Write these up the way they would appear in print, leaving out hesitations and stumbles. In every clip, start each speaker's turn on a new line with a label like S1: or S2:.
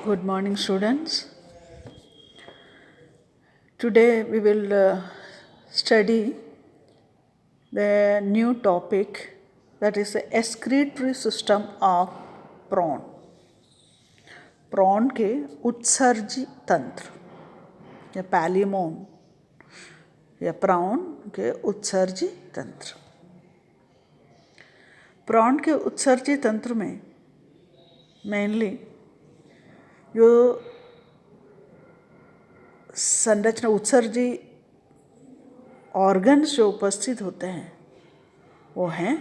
S1: Good morning, students. Today we will study the new topic, that is the excretory system of prawn. prawn के उत्सर्जी तंत्र या पैलिमोन या prawn के उत्सर्जी तंत्र. prawn के उत्सर्जी तंत्र में मेनली जो संरचना उत्सर्जी ऑर्गन्स जो उपस्थित होते हैं वो हैं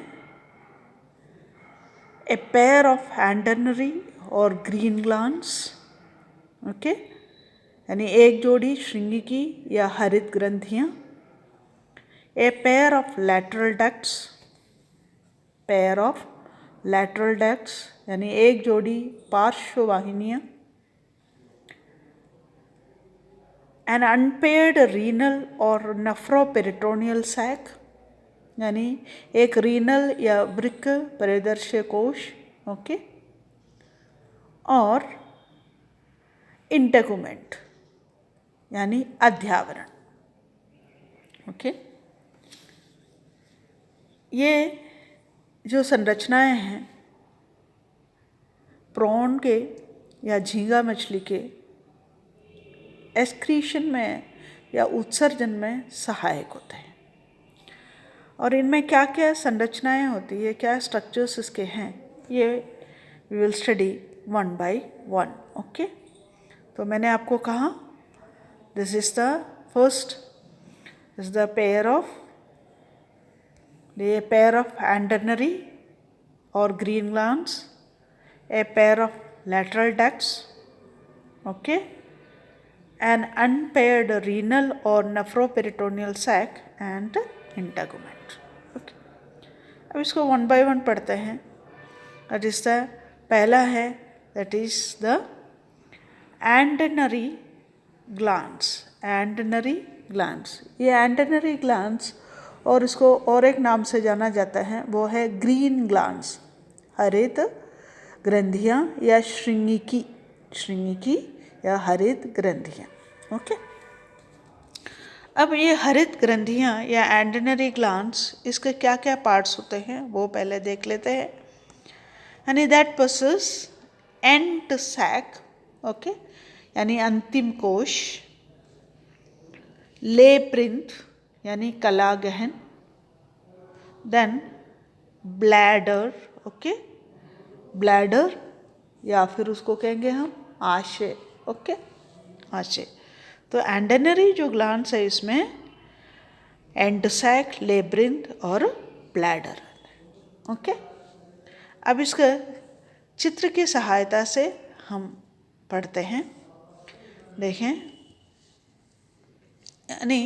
S1: ए पेयर ऑफ एंटेनरी और ग्रीन ग्लैंड्स, ओके, यानी एक जोड़ी श्रृंगिकी या हरित ग्रंथियाँ, a pair of lateral ducts यानी एक जोड़ी पार्श्ववाहिनियाँ, an unpaired renal और नेफ्रोपेरिटोनियल सैक यानी एक रीनल या वृक्क परिदर्श्य कोश, ओके, और इंटेगुमेंट यानी अध्यावरण, ओके. ये जो संरचनाएं हैं प्रॉन के या झींगा मछली के एक्सक्रीशन में या उत्सर्जन में सहायक होते हैं. और इनमें क्या क्या संरचनाएं होती है, क्या स्ट्रक्चर्स इसके हैं, ये we will study one by one, okay. तो मैंने आपको कहा this is the first is the pair of antennary और green glands, a pair of lateral ducts, okay, an unpaired renal or nephroperitoneal sac and integument. Okay. अब इसको one by one पढ़ते हैं. That is the पहला है, that is the antennary glands. ये antennary glands और इसको और एक नाम से जाना जाता है, वो है ग्रीन ग्लैंड्स, हरित ग्रंथियाँ या श्रृंगिकी या हरित ग्रंथियाँ, ओके. अब ये हरित ग्रंथियाँ या एंटेनरी ग्लैंड्स, इसके क्या क्या पार्ट्स होते हैं वो पहले देख लेते हैं. यानी that possess end sac, okay, यानी अंतिम कोश, लेब्रिंथ यानी कला गहन, देन ब्लैडर, ओके, ब्लैडर या फिर उसको कहेंगे हम आशय, ओके, आशय. तो एंटेनरी जो ग्लैंड्स है इसमें एंड सैक, लेब्रिंथ और ब्लैडर, ओके. अब इसका चित्र की सहायता से हम पढ़ते हैं. देखें, यानी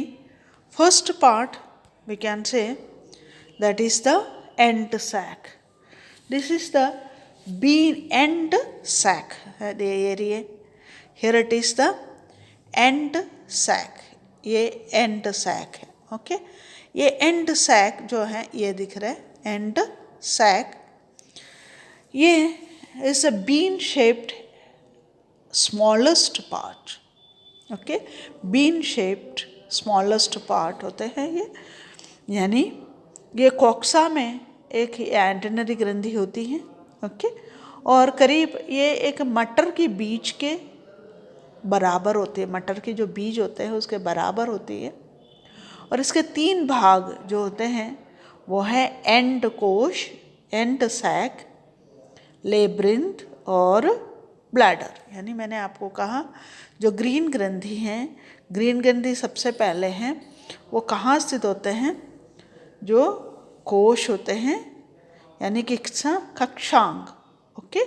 S1: first part we can say that is the end sac. This is the end sac, the area here it is the end sac, ये end sac है, ओके. ये end sac जो है ये दिख रहा है end sac. ये is a bean shaped smallest part, okay, bean shaped smallest part होते हैं ये. यानी ये कोक्सा में एक एंटेनरी ग्रंथि होती है, ओके, और करीब ये एक मटर की बीज के बराबर होती है, मटर के जो बीज होते हैं उसके बराबर होती है. और इसके तीन भाग जो होते हैं वो है एंड कोश, एंड सैक, लेब्रिंथ और ब्लैडर. यानी मैंने आपको कहा जो ग्रीन ग्रंथि हैं, ग्रीन ग्रंथि सबसे पहले हैं, वो कहाँ स्थित होते हैं, जो कोश होते हैं, यानी कि कक्षांग, ओके,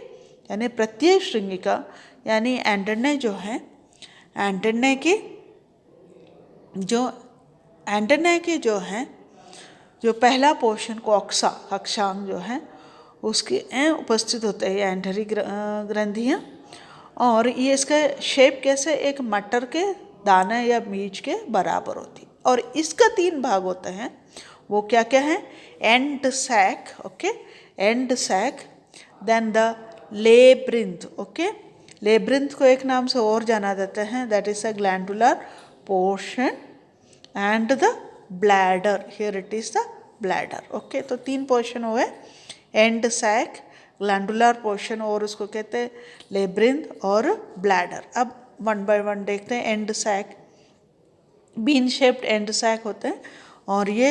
S1: यानी प्रत्येक श्रृंगिका यानी एंटेना जो है, एंटेना के जो है जो पहला पोर्शन कोक्सा, कक्षांग जो है उसके उपस्थित होते हैं एंटेनरी ग्रंथियाँ. और ये इसका शेप कैसे एक मटर के दाना या बीज के बराबर होती. और इसका तीन भाग होते हैं, वो क्या क्या है, end sac, okay, end sac, then the labyrinth, okay, labyrinth को एक नाम से और जाना जाता है, that is a glandular portion and the bladder, here it is the bladder. Okay, तो 3 पोर्शन हुए, एंड सैक, ग्लैंडुलर पोर्शन और उसको कहते हैं लेब्रिंथ और ब्लैडर। अब वन बाय वन देखते हैं। End sac, bean shaped end sac होते हैं और ये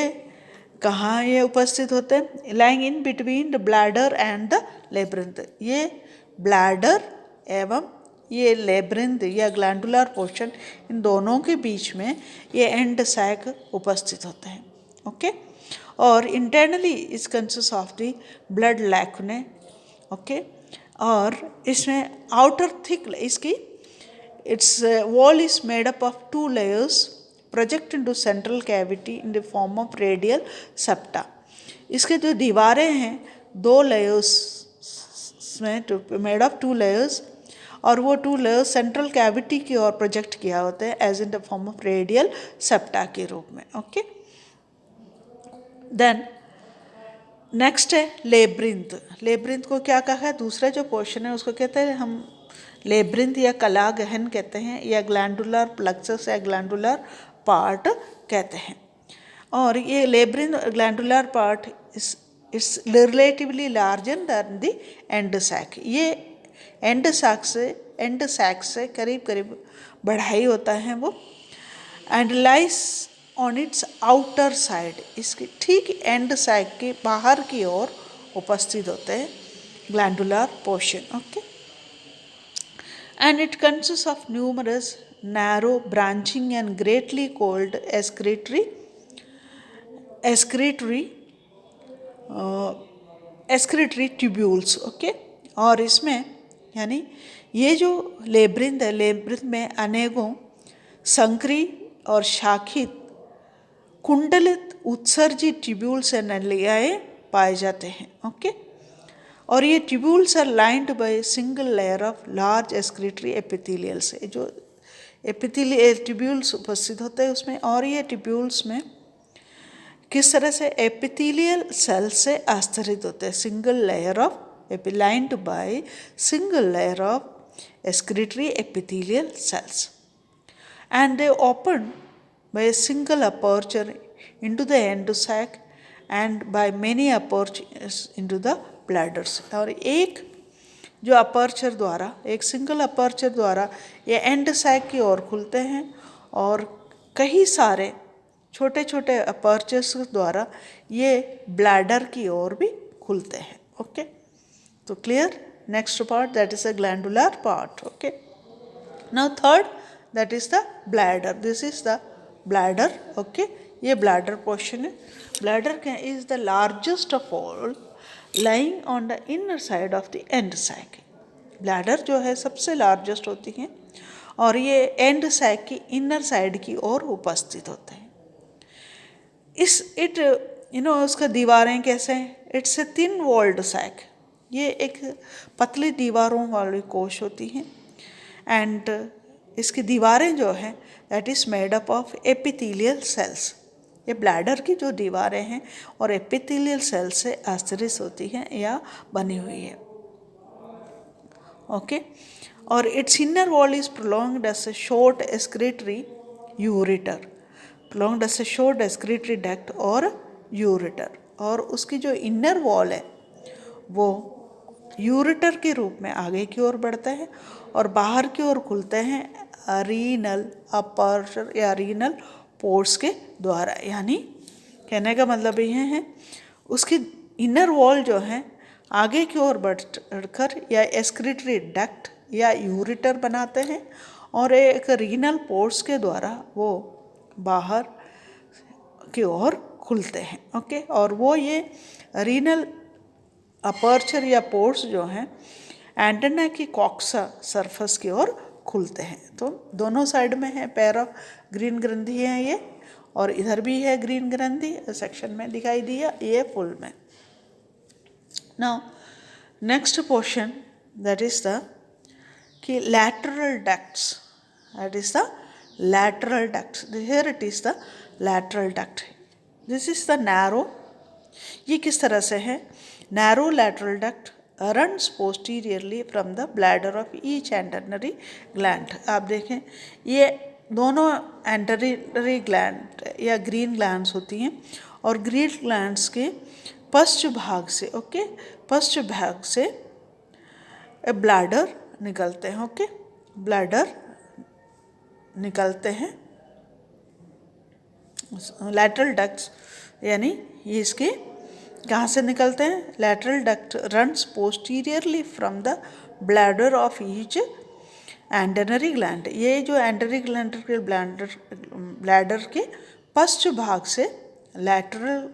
S1: कहाँ ये उपस्थित होते हैं? Lying in between the bladder and the labyrinth. ये ब्लैडर एवं ये लेब्रिंथ या ग्लैंडुलर पोर्शन, इन दोनों के बीच में ये एंड सैक उपस्थित होते हैं। ओके, और इंटरनली इस consist of the blood लैकुने। Okay, और इसमें आउटर थिक इसकी it's wall is made up of 2 layers project into central cavity in the form of radial septa. इसके जो दीवारें हैं 2 layers में मेड ऑफ 2 layers, और वो 2 layers सेंट्रल कैविटी की ओर प्रोजेक्ट किया होता है as in the form of radial septa के रूप में। ओके, देन नेक्स्ट है लेब्रिंथ। लेब्रिंथ को क्या कहा है? दूसरा जो पोर्शन है उसको कहते हैं हम लेब्रिंथ या कला गहन कहते हैं, या ग्लैंडुलर प्लेक्सस या ग्लैंडुलर पार्ट कहते हैं। और ये labyrinth glandular part it's relatively larger than the end sac. ये एंड सैक से करीब करीब बढ़ाई होता है वो, end lies on its outer side, इसकी ठीक एंड सैक के बाहर की ओर उपस्थित होते हैं glandular portion. Okay, and it consists of numerous narrow branching and greatly coiled excretory tubules। Okay, और इसमें यानी ये जो लेब्रिंथ है, लेब्रिंथ में अनेकों संकरी और शाखित कुंडलित उत्सर्जित ट्यूब्यूल्स एंड नलियाएं पाए जाते हैं। ओके, और ये tubules are lined by single layer of large excretory epithelial से, जो एपिथेलियल ट्यूब्यूल्स उपस्थित होते हैं उसमें। और ये ट्यूब्यूल्स में किस तरह से एपिथेलियल सेल से आस्तरित होते हैं, single layer of lined by single layer of excretory epithelial cells, and they open by a single aperture into the end sac and by many apertures into the bladders। और एक जो aperture द्वारा, एक single aperture द्वारा ये end sac की ओर खुलते हैं, और कई सारे छोटे छोटे अपर्चर्स द्वारा ये ब्लैडर की ओर भी खुलते हैं। ओके, तो clear. Next part that is a glandular part. Okay, now third that is the bladder, this is the bladder। okay, ये bladder portion है। bladder is the largest of all lying on the inner side of the end sac। bladder जो है सबसे largest होती है और ये end sac की inner side की ओर उपस्थित होते हैं। उसका दीवारें कैसे हैं? It's a thin walled sac, ये एक पतली दीवारों वाली कोश होती हैं, एंड इसकी दीवारें जो हैं that is made up of epithelial cells. ये ब्लैडर की जो दीवारें हैं और एपिथेलियल सेल से आश्रित होती हैं या बनी हुई है। ओके, और its inner wall is prolonged as a short excretory ureter, prolonged as a short excretory duct और यूरेटर, और उसकी जो इनर वॉल है वो यूरेटर के रूप में आगे की ओर बढ़ते हैं और बाहर की ओर खुलते हैं रीनल अपर्चर या रीनल पोर्स के द्वारा। यानी कहने का मतलब ये है उसकी इनर वॉल जो है आगे की ओर बढ़कर या एक्सक्रीटरी डक्ट या यूरेटर बनाते हैं और एक रीनल पोर्स के द्वारा वो बाहर की ओर खुलते हैं। ओके, और वो ये रीनल अपर्चर या पोर्स जो हैं एंटेना की कॉक्सा सरफेस की ओर खुलते हैं। तो दोनों साइड में है पैर ऑफ ग्रीन ग्रंथि है ये, और इधर भी है ग्रीन ग्रंथि, सेक्शन में दिखाई दिया ये फुल में। Now next portion that is the कि lateral ducts, that is the lateral ducts, here it is the lateral duct, this is the narrow, ये किस तरह से है narrow lateral duct runs posteriorly from the bladder of each antennary gland। आप देखें ये दोनों एंटेनरी ग्लैंड या ग्रीन ग्लैंड्स होती हैं और ग्रीन ग्लैंड्स के पश्च भाग से पश्च भाग से ब्लैडर निकलते हैं। ब्लैडर निकलते हैं, लैटरल डक्ट्स, यानी ये इसके कहाँ से निकलते हैं? Lateral duct runs posteriorly from the bladder of each antennary gland. ये जो एंटेनरी ग्लैंड के ब्लैडर के पश्च भाग से लैटरल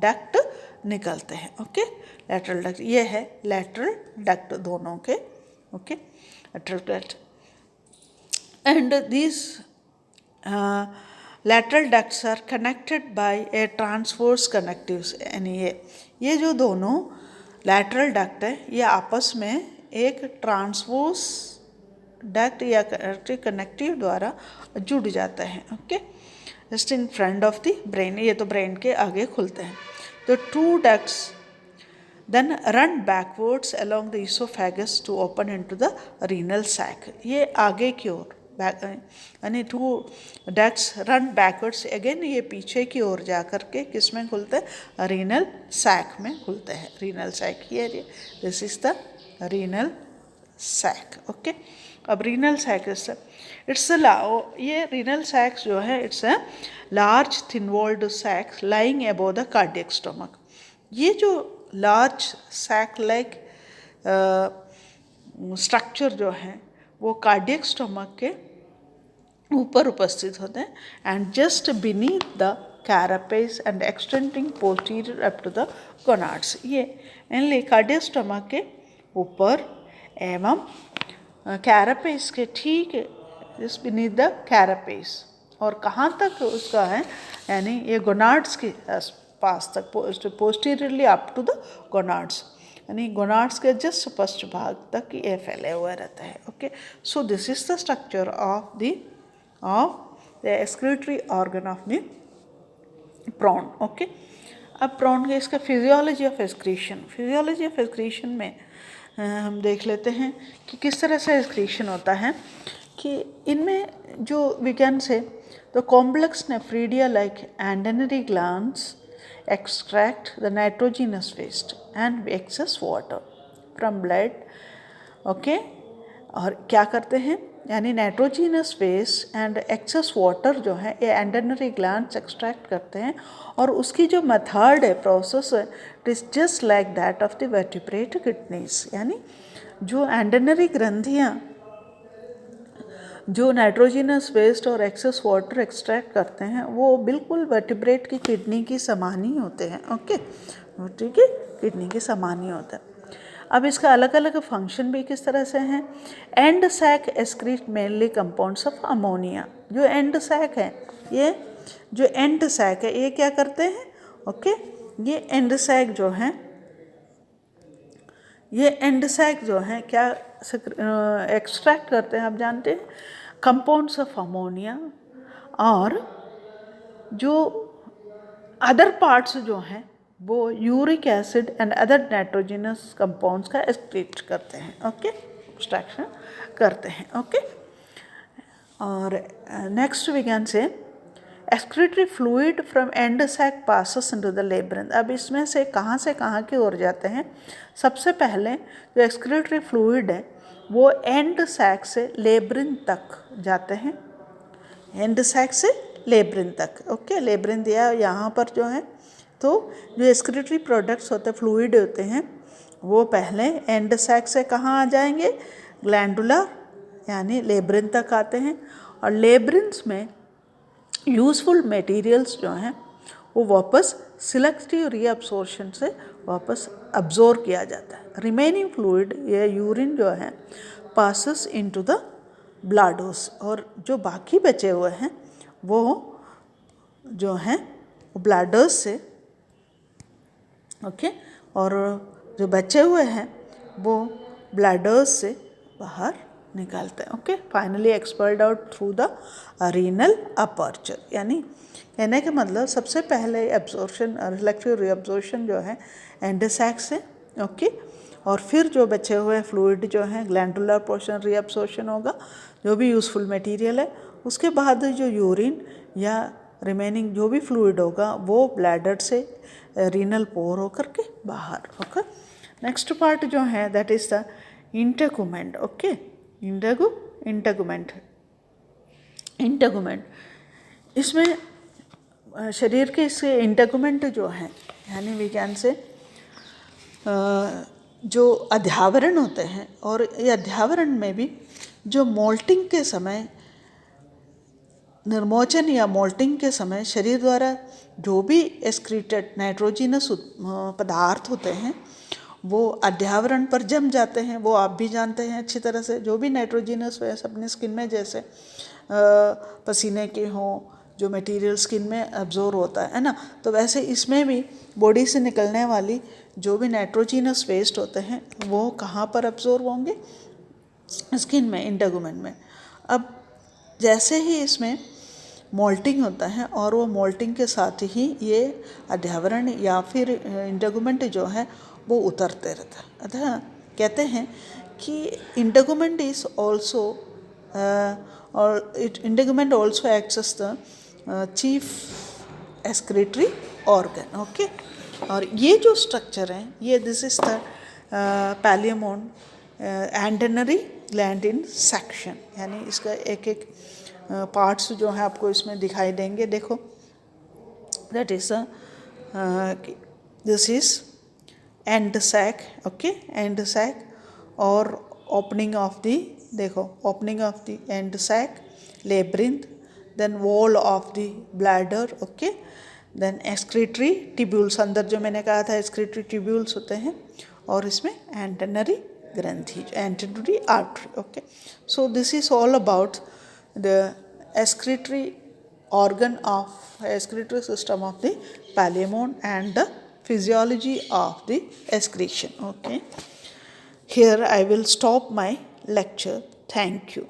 S1: डक्ट निकलते हैं। लैटरल डक्ट, ये है लैटरल डक्ट दोनों के। Lateral duct and this lateral ducts are connected by a transverse connectives। यानी ये जो दोनों lateral duct है ये आपस में एक ट्रांसवर्स डक्ट या कनेक्टिव द्वारा जुड़ जाते हैं। Just in front of the brain, ये तो ब्रेन के आगे खुलते हैं। तो two ducts then run backwards along the esophagus to open into the renal sac। ये आगे की ओर यानी two ducts run backwards, again ये पीछे की ओर जा कर के किस में खुलते हैं? रीनल सैक में खुलते हैं। रीनल सैक ये this is the renal sac. अब रीनल सैक इट्स ये रीनल सैक जो है it's a large thin walled sac lying above the cardiac stomach. ये जो लार्ज सैक लाइक स्ट्रक्चर जो है वो कार्डियक स्टमक के ऊपर उपस्थित होते हैं and just beneath the carapace and extending posterior up to the gonads. ये मेनली कार्डियक स्टमक के ऊपर एवं कैरापेस के ठीक जस्ट बीनीथ द कैरापेस, और कहाँ तक उसका है? यानी ये गोनाड्स के पास तक, posteriorly up to the gonads, यानी गोनाड्स के जस्ट पश्च भाग तक ये फैले हुए रहता है। So this is the structure of the excretory organ of the prawn. अब प्रॉन के इसका फिजियोलॉजी ऑफ एक्सक्रीशन में हम देख लेते हैं कि किस तरह से एक्सक्रीशन होता है। कि इनमें जो विज्ञान से तो complex nephridia like antennary glands extract the nitrogenous waste and excess water from blood। और क्या करते हैं? यानी nitrogenous waste and excess water जो है ये एंटेनरी ग्लैंड्स एक्सट्रैक्ट करते हैं, और उसकी जो मेथड है, प्रोसेस है, it is just like that of the vertebrate kidneys. यानी जो एंटेनरी ग्रंथियाँ जो नाइट्रोजिनस वेस्ट और एक्सेस वाटर एक्सट्रैक्ट करते हैं वो बिल्कुल वर्टिब्रेट की किडनी की समान ही होते हैं। ठीक है, किडनी के समान ही होता है। अब इसका अलग अलग फंक्शन भी किस तरह से हैं? End sac excrete mainly compounds of ammonia. जो एंड सैक है, ये जो एंड सैक है ये क्या करते हैं? ये एंड सैक जो है, ये एंड सैक जो है क्या एक्सट्रैक्ट करते हैं? आप जानते हैं कंपाउंड्स ऑफ अमोनिया, और जो अदर पार्ट्स जो हैं वो uric acid and other nitrogenous compounds का एक्सक्रीट करते हैं। एक्सट्रैक्शन करते हैं। और next we can say excretory fluid from end sac passes into the labyrinth. अब इसमें से कहाँ की ओर जाते हैं? सबसे पहले जो एक्सक्रीटरी फ्लूइड है वो एंड सैक से लेब्रिंथ तक जाते हैं। एंड सैक से लेब्रिंथ तक। लेब्रिंथ या यहाँ पर जो है तो जो एक्सक्रीटरी प्रोडक्ट्स होते हैं, फ्लूइड होते हैं, वो पहले एंड सैक से कहाँ आ जाएंगे? ग्लैंडुलर यानी लेब्रिंथ तक आते हैं, और लेब्रिंथ्स में यूजफुल मटेरियल्स जो हैं वो वापस सिलेक्टिव रीअब्सॉर्प्शन से वापस अब्जॉर्ब किया जाता है। रिमेनिंग फ्लूइड या यूरिन जो है पासेस इनटू द ब्लैडर्स, और जो बाकी बचे हुए हैं वो जो हैं ब्लैडर्स से और जो बचे हुए हैं वो ब्लैडर्स से बाहर निकालते हैं। Finally expired out through the renal aperture. यानी कहने का मतलब सबसे पहले एब्जॉर्प्शन, रिफ्लेक्टिव रीअब्जॉर्प्शन जो है एंड सैक से, और फिर जो बचे हुए फ्लूइड जो हैं ग्लैंडुलर पोर्शन रीअब्सॉर्प्शन होगा जो भी यूज़फुल मटेरियल है, उसके बाद जो यूरिन या रिमेनिंग जो भी फ्लूइड होगा वो ब्लैडर से रीनल पोर होकर के बाहर। ओके, नेक्स्ट पार्ट जो है that is the integument. Okay, integument इसमें शरीर के इसके इंटेगुमेंट जो हैं यानी वी कैन से जो अध्यावरण होते हैं, और ये अध्यावरण में भी जो मोल्टिंग के समय निर्मोचन या मोल्टिंग के समय शरीर द्वारा जो भी एक्सक्रीटेड नाइट्रोजिनस पदार्थ होते हैं वो अध्यावरण पर जम जाते हैं। वो आप भी जानते हैं अच्छी तरह से, जो भी नाइट्रोजिनस वेस अपनी स्किन में जैसे पसीने के हों जो मटेरियल स्किन में एब्जॉर्ब होता है ना, तो वैसे इसमें भी बॉडी से निकलने वाली जो भी नाइट्रोजिनस वेस्ट होते हैं वो कहाँ पर एब्जॉर्ब होंगे, स्किन में, इंटेगुमेंट में। अब जैसे ही इसमें मोल्टिंग होता है और वो मोल्टिंग के साथ ही ये अध्यावरण या फिर इंटेगुमेंट जो है वो उतरते रहता है। अतः कहते हैं कि इंटेगुमेंट इज ऑल्सो और integument also acts as the chief excretory organ. Okay, और ये जो स्ट्रक्चर है ये this is the Palaemon antennary gland in section, यानी इसका एक एक पार्ट्स जो है आपको इसमें दिखाई देंगे। देखो that is this is end sac. Okay, end sac और ओपनिंग ऑफ द, देखो opening of the end sac, labyrinth, then wall of the bladder. Okay, then excretory tubules, अंदर जो मैंने कहा था एक्सक्रीटरी ट्यूब्यूल्स होते हैं, और इसमें एंटेनरी ग्रंथि, antennary artery. Okay, so this is all about the excretory organ of excretory system of the Palaemon and the physiology of the excretion. Okay, here I will stop my lecture. Thank you.